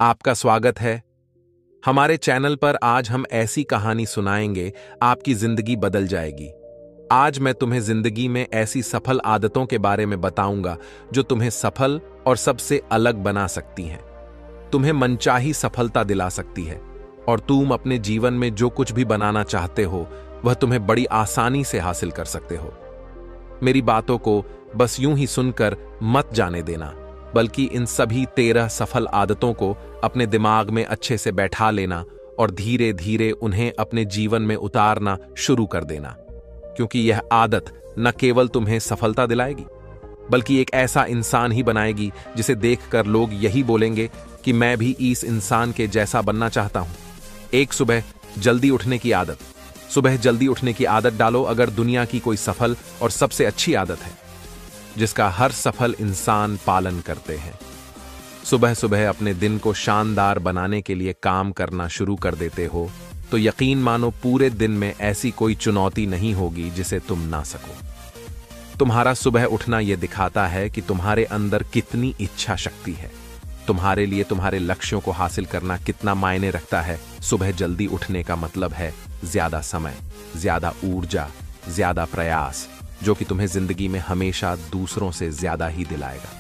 आपका स्वागत है। हमारे चैनल पर आज हम ऐसी कहानी सुनाएंगे, आपकी जिंदगी बदल जाएगी। आज मैं तुम्हें जिंदगी में ऐसी सफल आदतों के बारे में बताऊंगा जो तुम्हें सफल और सबसे अलग बना सकती हैं, तुम्हें मनचाही सफलता दिला सकती है और तुम अपने जीवन में जो कुछ भी बनाना चाहते हो वह तुम्हें बड़ी आसानी से हासिल कर सकते हो। मेरी बातों को बस यूं ही सुनकर मत जाने देना, बल्कि इन सभी 13 सफल आदतों को अपने दिमाग में अच्छे से बैठा लेना और धीरे धीरे उन्हें अपने जीवन में उतारना शुरू कर देना, क्योंकि यह आदत न केवल तुम्हें सफलता दिलाएगी बल्कि एक ऐसा इंसान ही बनाएगी जिसे देखकर लोग यही बोलेंगे कि मैं भी इस इंसान के जैसा बनना चाहता हूं। एक सुबह जल्दी उठने की आदत। सुबह जल्दी उठने की आदत डालो अगर दुनिया की कोई सफल और सबसे अच्छी आदत है जिसका हर सफल इंसान पालन करते हैं। सुबह सुबह अपने दिन को शानदार बनाने के लिए काम करना शुरू कर देते हो तो यकीन मानो पूरे दिन में ऐसी कोई चुनौती नहीं होगी जिसे तुम ना सको। तुम्हारा सुबह उठना यह दिखाता है कि तुम्हारे अंदर कितनी इच्छा शक्ति है, तुम्हारे लिए तुम्हारे लक्ष्यों को हासिल करना कितना मायने रखता है। सुबह जल्दी उठने का मतलब है ज्यादा समय, ज्यादा ऊर्जा, ज्यादा प्रयास, जो कि तुम्हें जिंदगी में हमेशा दूसरों से ज्यादा ही दिलाएगा।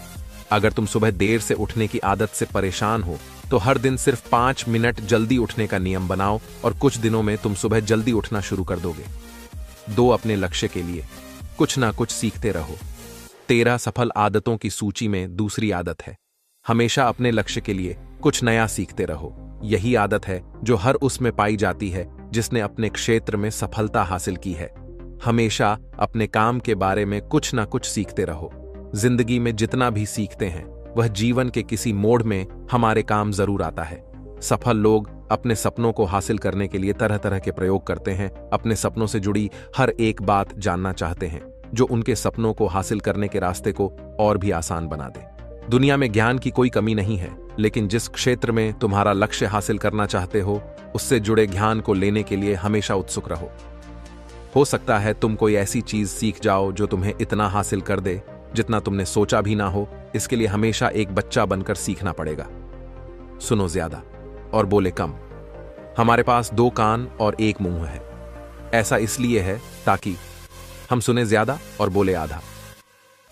अगर तुम सुबह देर से उठने की आदत से परेशान हो तो हर दिन सिर्फ 5 मिनट जल्दी उठने का नियम बनाओ और कुछ दिनों में तुम सुबह जल्दी उठना शुरू कर दोगे। अपने लक्ष्य के लिए कुछ ना कुछ सीखते रहो। 13 सफल आदतों की सूची में दूसरी आदत है, हमेशा अपने लक्ष्य के लिए कुछ नया सीखते रहो। यही आदत है जो हर उसमें पाई जाती है जिसने अपने क्षेत्र में सफलता हासिल की है। हमेशा अपने काम के बारे में कुछ ना कुछ सीखते रहो। जिंदगी में जितना भी सीखते हैं वह जीवन के किसी मोड़ में हमारे काम जरूर आता है। सफल लोग अपने सपनों को हासिल करने के लिए तरह तरह के प्रयोग करते हैं, अपने सपनों से जुड़ी हर एक बात जानना चाहते हैं जो उनके सपनों को हासिल करने के रास्ते को और भी आसान बना दे। दुनिया में ज्ञान की कोई कमी नहीं है, लेकिन जिस क्षेत्र में तुम्हारा लक्ष्य हासिल करना चाहते हो उससे जुड़े ज्ञान को लेने के लिए हमेशा उत्सुक रहो। हो सकता है तुम कोई ऐसी चीज सीख जाओ जो तुम्हें इतना हासिल कर दे जितना तुमने सोचा भी ना हो। इसके लिए हमेशा एक बच्चा बनकर सीखना पड़ेगा। सुनो ज्यादा और बोले कम। हमारे पास 2 कान और 1 मुंह है। ऐसा इसलिए है ताकि हम सुने ज्यादा और बोले आधा।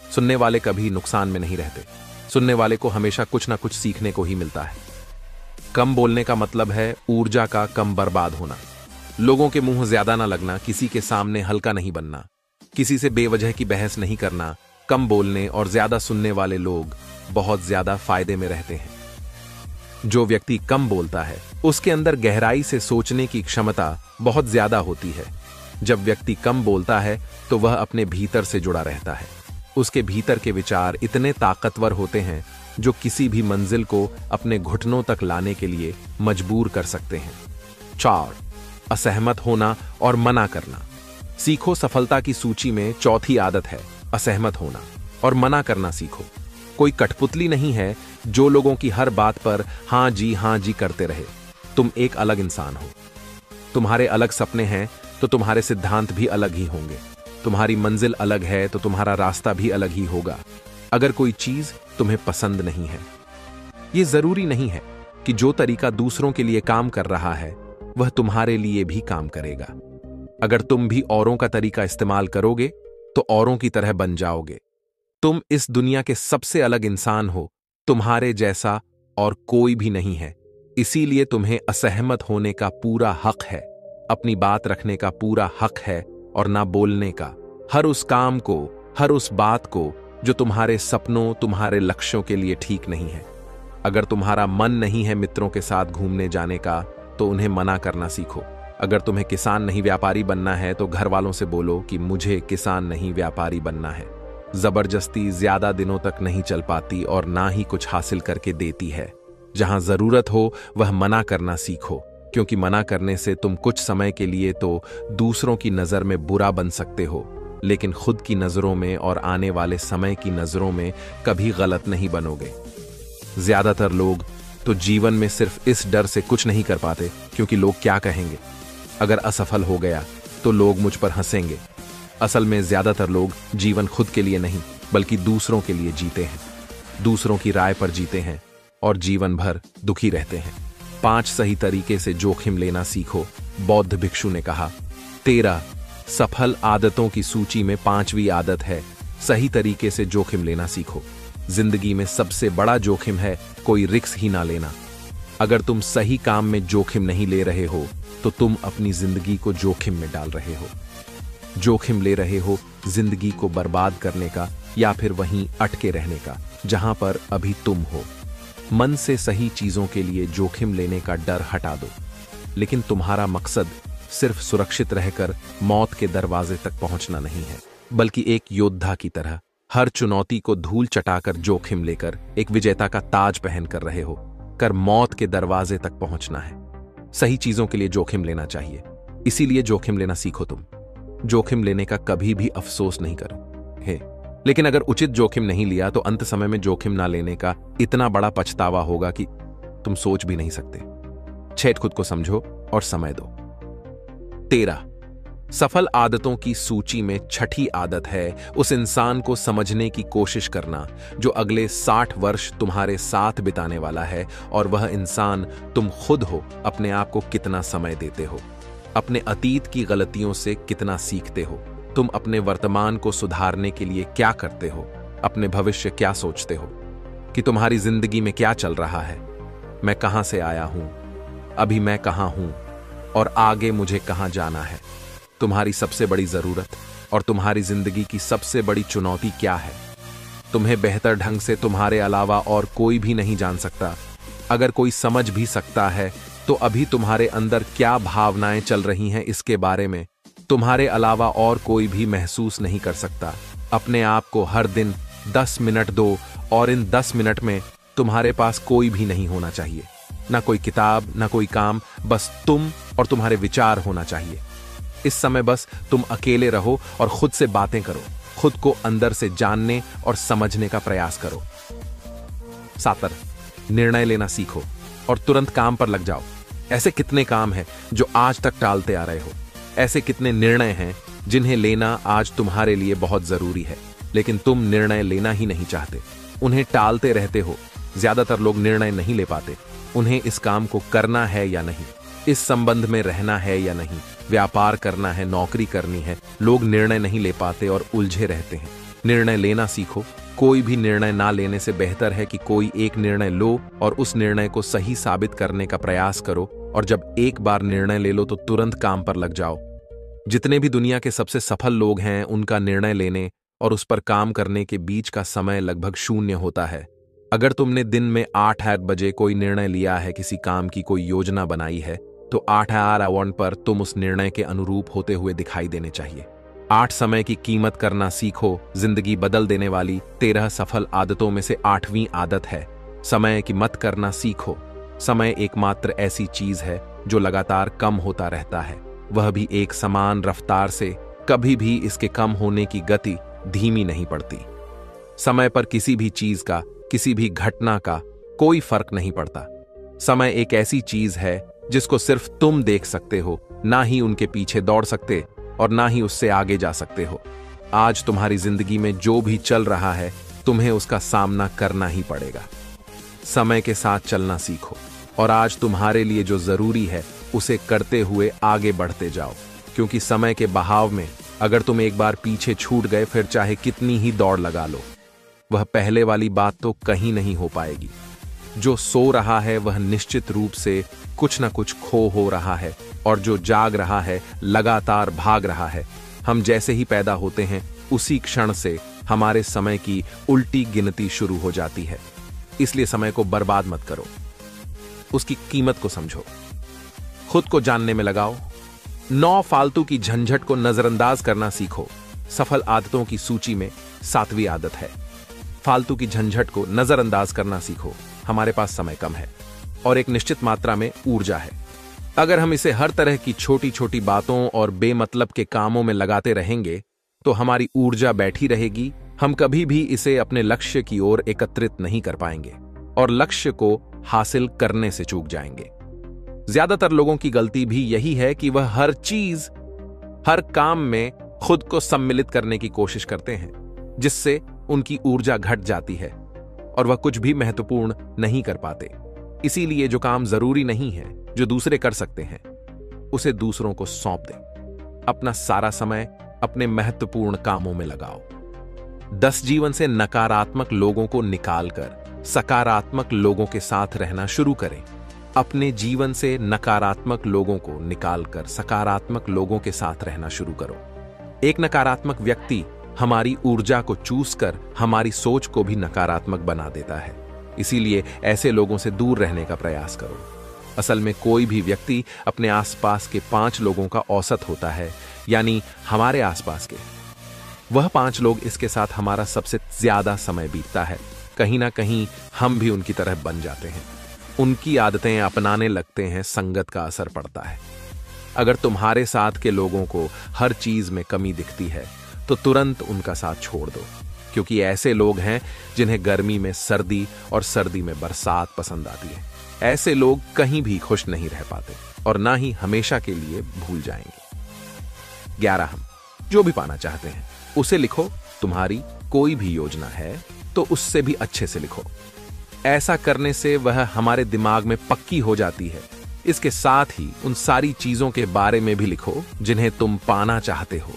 सुनने वाले कभी नुकसान में नहीं रहते, सुनने वाले को हमेशा कुछ ना कुछ सीखने को ही मिलता है। कम बोलने का मतलब है ऊर्जा का कम बर्बाद होना। लोगों के मुंह ज्यादा ना लगना, किसी के सामने हल्का नहीं बनना, किसी से बेवजह की बहस नहीं करना। कम बोलने और ज्यादा सुनने वाले लोग बहुत ज्यादा फायदे में रहते हैं। जो व्यक्ति कम बोलता है उसके अंदर गहराई से सोचने की क्षमता बहुत ज्यादा होती है। जब व्यक्ति कम बोलता है तो वह अपने भीतर से जुड़ा रहता है। उसके भीतर के विचार इतने ताकतवर होते हैं जो किसी भी मंजिल को अपने घुटनों तक लाने के लिए मजबूर कर सकते हैं। 4. असहमत होना और मना करना। सीखो सफलता की सूची में चौथी आदत है असहमत होना और मना करना सीखो। कोई कठपुतली नहीं है जो लोगों की हर बात पर हाँ जी करते रहे। तुम एक अलग इंसान हो। तुम्हारे अलग सपने हैं तो तुम्हारे सिद्धांत भी अलग ही होंगे। तुम्हारी मंजिल अलग है तो तुम्हारा रास्ता भी अलग ही होगा। अगर कोई चीज तुम्हें पसंद नहीं है, यह जरूरी नहीं है कि जो तरीका दूसरों के लिए काम कर रहा है वह तुम्हारे लिए भी काम करेगा। अगर तुम भी औरों का तरीका इस्तेमाल करोगे तो औरों की तरह बन जाओगे। तुम इस दुनिया के सबसे अलग इंसान हो, तुम्हारे जैसा और कोई भी नहीं है। इसीलिए तुम्हें असहमत होने का पूरा हक है, अपनी बात रखने का पूरा हक है और ना बोलने का। हर उस काम को, हर उस बात को जो तुम्हारे सपनों, तुम्हारे लक्ष्यों के लिए ठीक नहीं है। अगर तुम्हारा मन नहीं है मित्रों के साथ घूमने जाने का तो उन्हें मना करना सीखो। अगर तुम्हें किसान नहीं व्यापारी बनना है तो घर वालों से बोलो कि मुझे किसान नहीं व्यापारी बनना है। जबरदस्ती ज्यादा दिनों तक नहीं चल पाती और ना ही कुछ हासिल करके देती है। जहां जरूरत हो वह मना करना सीखो, क्योंकि मना करने से तुम कुछ समय के लिए तो दूसरों की नजर में बुरा बन सकते हो, लेकिन खुद की नजरों में और आने वाले समय की नजरों में कभी गलत नहीं बनोगे। ज्यादातर लोग तो जीवन में सिर्फ इस डर से कुछ नहीं कर पाते क्योंकि लोग क्या कहेंगे। अगर असफल हो गया तो लोग मुझ पर हंसेंगे। असल में ज्यादातर लोग जीवन खुद के लिए नहीं बल्कि दूसरों के लिए जीते हैं, दूसरों की राय पर जीते हैं। और जीवन भर दुखी रहते हैं। 5 सही तरीके से जोखिम लेना सीखो। बौद्ध भिक्षु ने कहा। 13 सफल आदतों की सूची में 5वीं आदत है, सही तरीके से जोखिम लेना सीखो। जिंदगी में सबसे बड़ा जोखिम है कोई रिस्क ही ना लेना। अगर तुम सही काम में जोखिम नहीं ले रहे हो तो तुम अपनी जिंदगी को जोखिम में डाल रहे हो। जोखिम ले रहे हो जिंदगी को बर्बाद करने का या फिर वहीं अटके रहने का जहां पर अभी तुम हो। मन से सही चीजों के लिए जोखिम लेने का डर हटा दो। लेकिन तुम्हारा मकसद सिर्फ सुरक्षित रहकर मौत के दरवाजे तक पहुंचना नहीं है, बल्कि एक योद्धा की तरह हर चुनौती को धूल चटाकर जोखिम लेकर एक विजेता का ताज पहनकर रहे हो कर मौत के दरवाजे तक पहुंचना है। सही चीजों के लिए जोखिम लेना चाहिए, इसीलिए जोखिम लेना सीखो। तुम जोखिम लेने का कभी भी अफसोस नहीं करो हे, लेकिन अगर उचित जोखिम नहीं लिया तो अंत समय में जोखिम ना लेने का इतना बड़ा पछतावा होगा कि तुम सोच भी नहीं सकते। 6 खुद को समझो और समय दो। 13 सफल आदतों की सूची में 6ठी आदत है उस इंसान को समझने की कोशिश करना जो अगले 60 वर्ष तुम्हारे साथ बिताने वाला है, और वह इंसान तुम खुद हो। अपने आप को कितना समय देते हो, अपने अतीत की गलतियों से कितना सीखते हो, तुम अपने वर्तमान को सुधारने के लिए क्या करते हो, अपने भविष्य क्या सोचते हो, कि तुम्हारी जिंदगी में क्या चल रहा है। मैं कहां से आया हूं, अभी मैं कहां हूं और आगे मुझे कहां जाना है। तुम्हारी सबसे बड़ी जरूरत और तुम्हारी जिंदगी की सबसे बड़ी चुनौती क्या है। तुम्हें बेहतर ढंग से तुम्हारे अलावा और कोई भी नहीं जान सकता। अगर कोई समझ भी सकता है तो अभी तुम्हारे अंदर क्या भावनाएं चल रही हैं इसके बारे में तुम्हारे अलावा और कोई भी महसूस नहीं कर सकता। अपने आप को हर दिन 10 मिनट दो, और इन 10 मिनट में तुम्हारे पास कोई भी नहीं होना चाहिए, ना कोई किताब, ना कोई काम, बस तुम और तुम्हारे विचार होना चाहिए। इस समय बस तुम अकेले रहो और खुद से बातें करो, खुद को अंदर से जानने और समझने का प्रयास करो। 7 निर्णय लेना सीखो और तुरंत काम पर लग जाओ। ऐसे कितने काम हैं जो आज तक टालते आ रहे हो, ऐसे कितने निर्णय हैं जिन्हें लेना आज तुम्हारे लिए बहुत जरूरी है, लेकिन तुम निर्णय लेना ही नहीं चाहते, उन्हें टालते रहते हो। ज्यादातर लोग निर्णय नहीं ले पाते, उन्हें इस काम को करना है या नहीं, इस संबंध में रहना है या नहीं, व्यापार करना है, नौकरी करनी है। लोग निर्णय नहीं ले पाते और उलझे रहते हैं। निर्णय लेना सीखो। कोई भी निर्णय ना लेने से बेहतर है कि कोई एक निर्णय लो और उस निर्णय को सही साबित करने का प्रयास करो, और जब एक बार निर्णय ले लो तो तुरंत काम पर लग जाओ। जितने भी दुनिया के सबसे सफल लोग हैं उनका निर्णय लेने और उस पर काम करने के बीच का समय लगभग 0 होता है। अगर तुमने दिन में 8 बजे कोई निर्णय लिया है, किसी काम की कोई योजना बनाई है, तो 8 आवर पर तुम उस निर्णय के अनुरूप होते हुए दिखाई देने चाहिए। 8 समय की कीमत करना सीखो। जिंदगी बदल देने वाली 13 सफल आदतों में से 8वीं आदत है समय की मत करना सीखो। समय एकमात्र ऐसी चीज है जो लगातार कम होता रहता है, वह भी एक समान रफ्तार से। कभी भी इसके कम होने की गति धीमी नहीं पड़ती। समय पर किसी भी चीज का, किसी भी घटना का कोई फर्क नहीं पड़ता। समय एक ऐसी चीज है जिसको सिर्फ तुम देख सकते हो, ना ही उनके पीछे दौड़ सकते और ना ही उससे आगे जा सकते हो। आज तुम्हारी जिंदगी में जो भी चल रहा है तुम्हें उसका सामना करना ही पड़ेगा। समय के साथ चलना सीखो और आज तुम्हारे लिए जो जरूरी है उसे करते हुए आगे बढ़ते जाओ, क्योंकि समय के बहाव में अगर तुम एक बार पीछे छूट गए फिर चाहे कितनी ही दौड़ लगा लो, वह पहले वाली बात तो कहीं नहीं हो पाएगी। जो सो रहा है वह निश्चित रूप से कुछ ना कुछ खो हो रहा है, और जो जाग रहा है लगातार भाग रहा है। हम जैसे ही पैदा होते हैं उसी क्षण से हमारे समय की उल्टी गिनती शुरू हो जाती है। इसलिए समय को बर्बाद मत करो, उसकी कीमत को समझो, खुद को जानने में लगाओ। 9 फालतू की झंझट को नजरअंदाज करना सीखो। सफल आदतों की सूची में 7वीं आदत है फालतू की झंझट को नजरअंदाज करना सीखो। हमारे पास समय कम है और एक निश्चित मात्रा में ऊर्जा है। अगर हम इसे हर तरह की छोटी छोटी बातों और बेमतलब के कामों में लगाते रहेंगे तो हमारी ऊर्जा बैठी रहेगी। हम कभी भी इसे अपने लक्ष्य की ओर एकत्रित नहीं कर पाएंगे और लक्ष्य को हासिल करने से चूक जाएंगे। ज्यादातर लोगों की गलती भी यही है कि वह हर चीज, हर काम में खुद को सम्मिलित करने की कोशिश करते हैं, जिससे उनकी ऊर्जा घट जाती है। और वह कुछ भी महत्वपूर्ण नहीं कर पाते। इसीलिए जो काम जरूरी नहीं है, जो दूसरे कर सकते हैं, उसे दूसरों को सौंप दें। अपना सारा समय अपने महत्वपूर्ण कामों में लगाओ। 10 जीवन से नकारात्मक लोगों को निकालकर सकारात्मक लोगों के साथ रहना शुरू करें। अपने जीवन से नकारात्मक लोगों को निकालकर सकारात्मक लोगों के साथ रहना शुरू करो। एक नकारात्मक व्यक्ति हमारी ऊर्जा को चूस कर हमारी सोच को भी नकारात्मक बना देता है। इसीलिए ऐसे लोगों से दूर रहने का प्रयास करो। असल में कोई भी व्यक्ति अपने आसपास के 5 लोगों का औसत होता है, यानी हमारे आसपास के वह 5 लोग इसके साथ हमारा सबसे ज्यादा समय बीतता है। कहीं ना कहीं हम भी उनकी तरह बन जाते हैं, उनकी आदतें अपनाने लगते हैं, संगत का असर पड़ता है। अगर तुम्हारे साथ के लोगों को हर चीज में कमी दिखती है तो तुरंत उनका साथ छोड़ दो, क्योंकि ऐसे लोग हैं जिन्हें गर्मी में सर्दी और सर्दी में बरसात पसंद आती है। ऐसे लोग कहीं भी खुश नहीं रह पाते और ना ही हमेशा के लिए भूल जाएंगे। 11 हम जो भी पाना चाहते हैं उसे लिखो। तुम्हारी कोई भी योजना है तो उससे भी अच्छे से लिखो। ऐसा करने से वह हमारे दिमाग में पक्की हो जाती है। इसके साथ ही उन सारी चीजों के बारे में भी लिखो जिन्हें तुम पाना चाहते हो।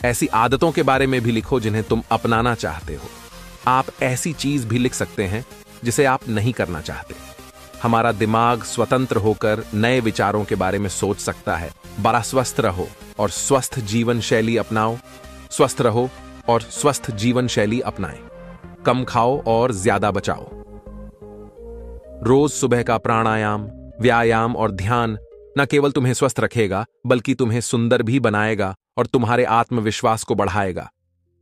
ऐसी आदतों के बारे में भी लिखो जिन्हें तुम अपनाना चाहते हो। आप ऐसी चीज भी लिख सकते हैं जिसे आप नहीं करना चाहते। हमारा दिमाग स्वतंत्र होकर नए विचारों के बारे में सोच सकता है। बड़ा स्वस्थ रहो और स्वस्थ जीवन शैली अपनाओ। स्वस्थ रहो और स्वस्थ जीवन शैली अपनाएं। कम खाओ और ज्यादा बचाओ। रोज सुबह का प्राणायाम, व्यायाम और ध्यान न केवल तुम्हें स्वस्थ रखेगा बल्कि तुम्हें सुंदर भी बनाएगा और तुम्हारे आत्मविश्वास को बढ़ाएगा।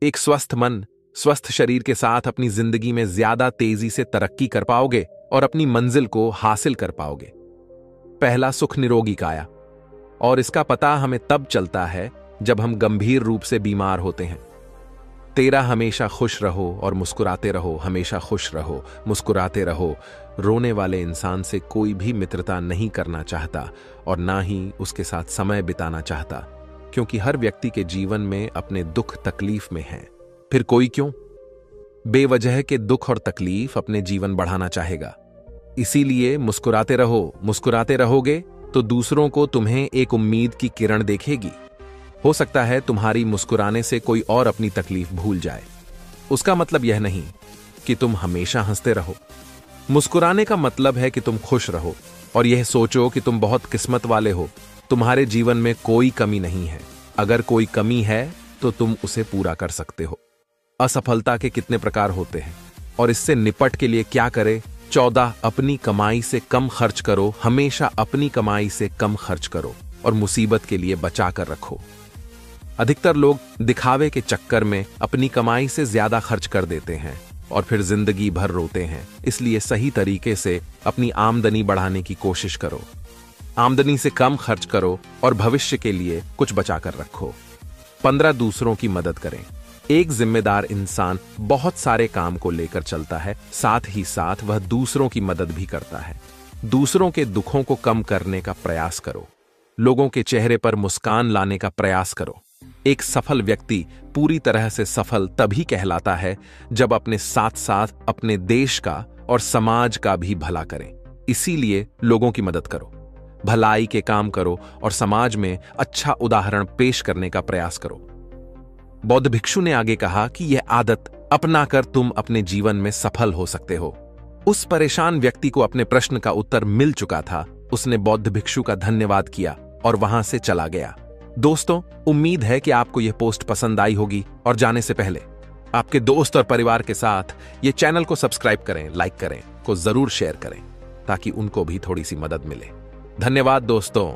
एक स्वस्थ मन, स्वस्थ शरीर के साथ अपनी जिंदगी में ज्यादा तेजी से तरक्की कर पाओगे और अपनी मंजिल को हासिल कर पाओगे। पहला सुख निरोगी काया, और इसका पता हमें तब चलता है जब हम गंभीर रूप से बीमार होते हैं। 13 हमेशा खुश रहो और मुस्कुराते रहो। हमेशा खुश रहो, मुस्कुराते रहो। रोने वाले इंसान से कोई भी मित्रता नहीं करना चाहता और ना ही उसके साथ समय बिताना चाहता, क्योंकि हर व्यक्ति के जीवन में अपने दुख तकलीफ में है। फिर कोई क्यों बेवजह के दुख और तकलीफ अपने जीवन बढ़ाना चाहेगा। इसीलिए मुस्कुराते रहो। मुस्कुराते रहोगे तो दूसरों को तुम्हें एक उम्मीद की किरण देखेगी। हो सकता है तुम्हारी मुस्कुराने से कोई और अपनी तकलीफ भूल जाए। उसका मतलब यह नहीं कि तुम हमेशा हंसते रहो। मुस्कुराने का मतलब है कि तुम खुश रहो और यह सोचो कि तुम बहुत किस्मत वाले हो। तुम्हारे जीवन में कोई कमी नहीं है। अगर कोई कमी है तो तुम उसे पूरा कर सकते हो। असफलता के कितने प्रकार होते हैं और इससे निपट के लिए क्या करें? 14 अपनी कमाई से कम खर्च करो। हमेशा अपनी कमाई से कम खर्च करो और मुसीबत के लिए बचा कर रखो। अधिकतर लोग दिखावे के चक्कर में अपनी कमाई से ज्यादा खर्च कर देते हैं और फिर जिंदगी भर रोते हैं। इसलिए सही तरीके से अपनी आमदनी बढ़ाने की कोशिश करो। आमदनी से कम खर्च करो और भविष्य के लिए कुछ बचा कर रखो। 15 दूसरों की मदद करें। एक जिम्मेदार इंसान बहुत सारे काम को लेकर चलता है, साथ ही साथ वह दूसरों की मदद भी करता है। दूसरों के दुखों को कम करने का प्रयास करो। लोगों के चेहरे पर मुस्कान लाने का प्रयास करो। एक सफल व्यक्ति पूरी तरह से सफल तभी कहलाता है जब अपने साथ साथ अपने देश का और समाज का भी भला करे। इसीलिए लोगों की मदद करो, भलाई के काम करो और समाज में अच्छा उदाहरण पेश करने का प्रयास करो। बौद्ध भिक्षु ने आगे कहा कि यह आदत अपनाकर तुम अपने जीवन में सफल हो सकते हो। उस परेशान व्यक्ति को अपने प्रश्न का उत्तर मिल चुका था। उसने बौद्ध भिक्षु का धन्यवाद किया और वहां से चला गया। दोस्तों, उम्मीद है कि आपको यह पोस्ट पसंद आई होगी और जाने से पहले आपके दोस्त और परिवार के साथ ये चैनल को सब्सक्राइब करें, लाइक करें, को जरूर शेयर करें ताकि उनको भी थोड़ी सी मदद मिले। धन्यवाद दोस्तों।